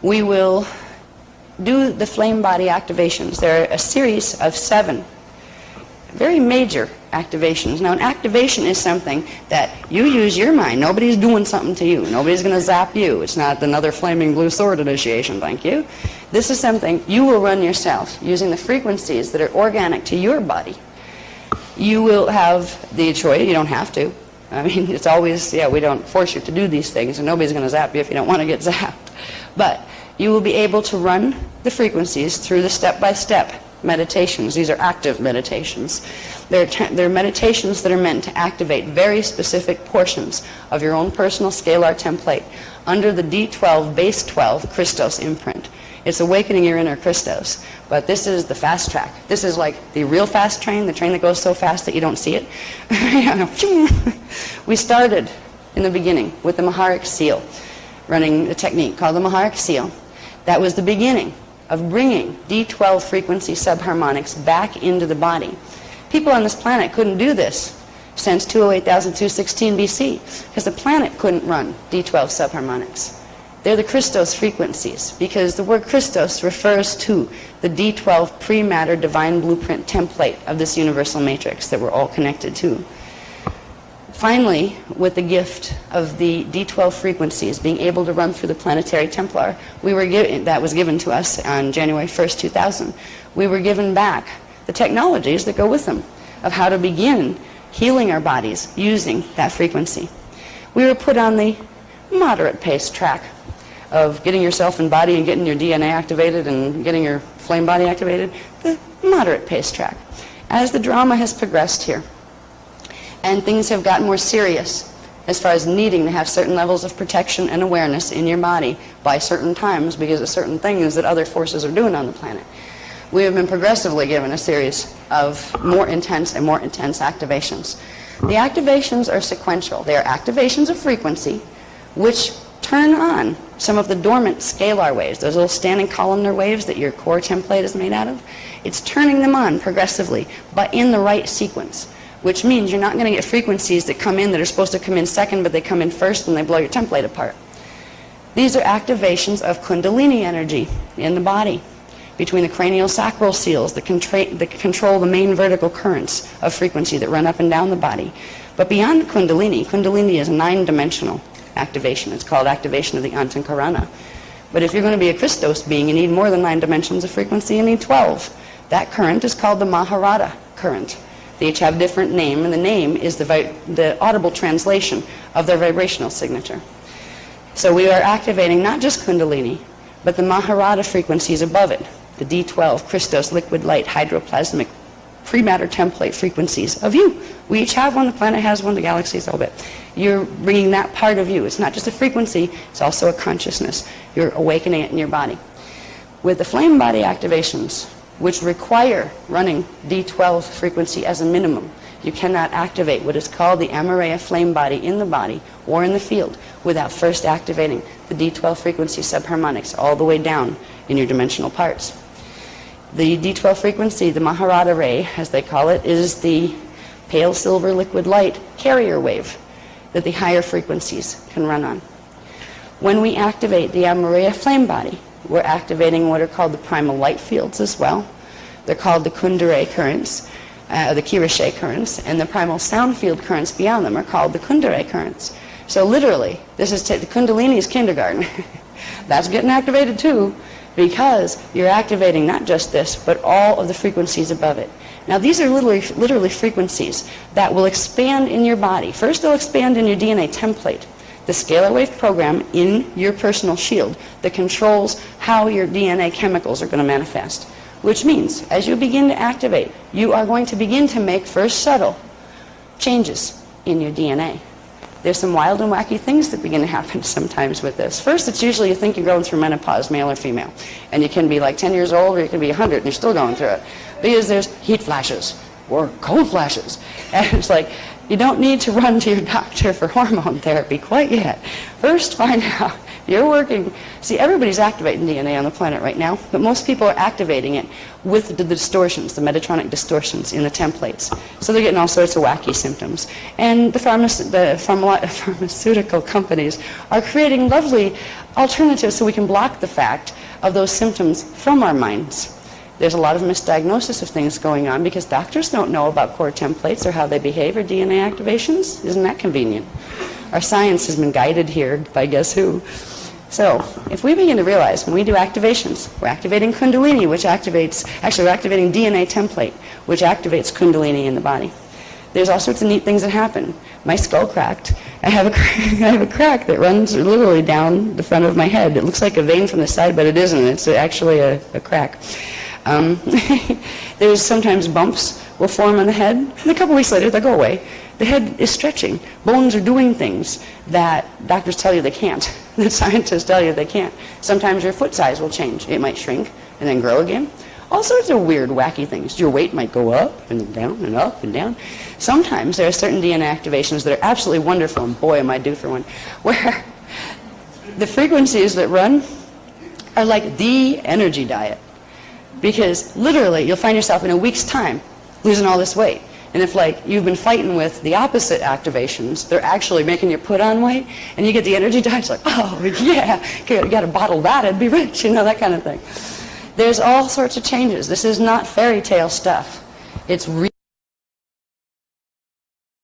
we will do the flame body activations. There are a series of 7 very major activations. Now, an activation is something that you use your mind. Nobody's doing something to you. Nobody's going to zap you. It's not another flaming blue sword initiation, thank you. This is something you will run yourself using the frequencies that are organic to your body. You will have the choice. You don't have to. I mean, it's always, we don't force you to do these things, and nobody's going to zap you if you don't want to get zapped. But you will be able to run the frequencies through the step-by-step meditations. These are active meditations. They're meditations that are meant to activate very specific portions of your own personal scalar template under the D12 base 12 Christos imprint. It's awakening your inner Christos. But this is the fast track. This is like the real fast train, the train that goes so fast that you don't see it. We started in the beginning with the Maharic seal, running a technique called the Maharic seal. That was the beginning of bringing D12 frequency subharmonics back into the body. People on this planet couldn't do this since 208,216 BC because the planet couldn't run D12 subharmonics. They're the Christos frequencies because the word Christos refers to the D12 pre-matter divine blueprint template of this universal matrix that we're all connected to. Finally, with the gift of the D12 frequencies being able to run through the planetary Templar, that was given to us on January 1st, 2000. We were given back the technologies that go with them of how to begin healing our bodies using that frequency. We were put on the moderate pace track of getting yourself in body and getting your DNA activated and getting your flame body activated, the moderate pace track. As the drama has progressed here, and things have gotten more serious as far as needing to have certain levels of protection and awareness in your body by certain times because of certain things that other forces are doing on the planet. We have been progressively given a series of more intense and more intense activations. The activations are sequential. They are activations of frequency which turn on some of the dormant scalar waves, those little standing columnar waves that your core template is made out of. It's turning them on progressively, but in the right sequence, which means you're not going to get frequencies that come in that are supposed to come in second, but they come in first and they blow your template apart. These are activations of Kundalini energy in the body between the cranial sacral seals that control the main vertical currents of frequency that run up and down the body. But beyond Kundalini, Kundalini is a 9-dimensional activation. It's called activation of the Antankarana. But if you're going to be a Christos being, you need more than 9 dimensions of frequency. You need 12. That current is called the Maharada current. They each have a different name, and the name is the audible translation of their vibrational signature. So we are activating not just Kundalini, but the Maharada frequencies above it, the D12, Christos, liquid light, hydroplasmic, pre-matter template frequencies of you. We each have one, the planet has one, the galaxy is a little bit. You're bringing that part of you. It's not just a frequency, it's also a consciousness. You're awakening it in your body. With the flame body activations, which require running D12 frequency as a minimum, you cannot activate what is called the Amorea flame body in the body or in the field without first activating the D12 frequency subharmonics all the way down in your dimensional parts. The D12 frequency, the Maharada ray, as they call it, is the pale silver liquid light carrier wave that the higher frequencies can run on. When we activate the Amorea flame body, we're activating what are called the primal light fields as well. They're called the Kundare currents, the Kirishe currents, and the primal sound field currents beyond them are called the Kundare currents. So literally, this is the Kundalini's kindergarten. That's getting activated too, because you're activating not just this, but all of the frequencies above it. Now these are literally frequencies that will expand in your body. First they'll expand in your DNA template, the scalar wave program in your personal shield that controls how your DNA chemicals are going to manifest. Which means, as you begin to activate, you are going to begin to make first subtle changes in your DNA. There's some wild and wacky things that begin to happen sometimes with this. First, it's usually you think you're going through menopause, male or female. And you can be like 10 years old or you can be 100 and you're still going through it. Because there's heat flashes or cold flashes. And it's like, you don't need to run to your doctor for hormone therapy quite yet. First, find out You're working. See, everybody's activating DNA on the planet right now, but most people are activating it with the distortions, the Metatronic distortions in the templates. So they're getting all sorts of wacky symptoms. And the pharmaceutical companies are creating lovely alternatives so we can block the fact of those symptoms from our minds. There's a lot of misdiagnosis of things going on because doctors don't know about core templates or how they behave or DNA activations. Isn't that convenient? Our science has been guided here by guess who? So if we begin to realize when we do activations, we're activating Kundalini, which activates, actually we're activating DNA template, which activates Kundalini in the body. There's all sorts of neat things that happen. My skull cracked. I have a crack that runs literally down the front of my head. It looks like a vein from the side, but it isn't. It's actually a crack. There's sometimes bumps will form on the head, and a couple weeks later they'll go away. The head is stretching. Bones are doing things that doctors tell you they can't, that scientists tell you they can't. Sometimes your foot size will change. It might shrink and then grow again. All sorts of weird, wacky things. Your weight might go up and down and up and down. Sometimes there are certain DNA activations that are absolutely wonderful, and boy, am I due for one, where the frequencies that run are like the energy diet. Because literally, you'll find yourself in a week's time losing all this weight. And if, like, you've been fighting with the opposite activations, they're actually making you put on weight, and you get the energy diet, it's like, oh, yeah, you got to bottle that and be rich, you know, that kind of thing. There's all sorts of changes. This is not fairy tale stuff. It's real.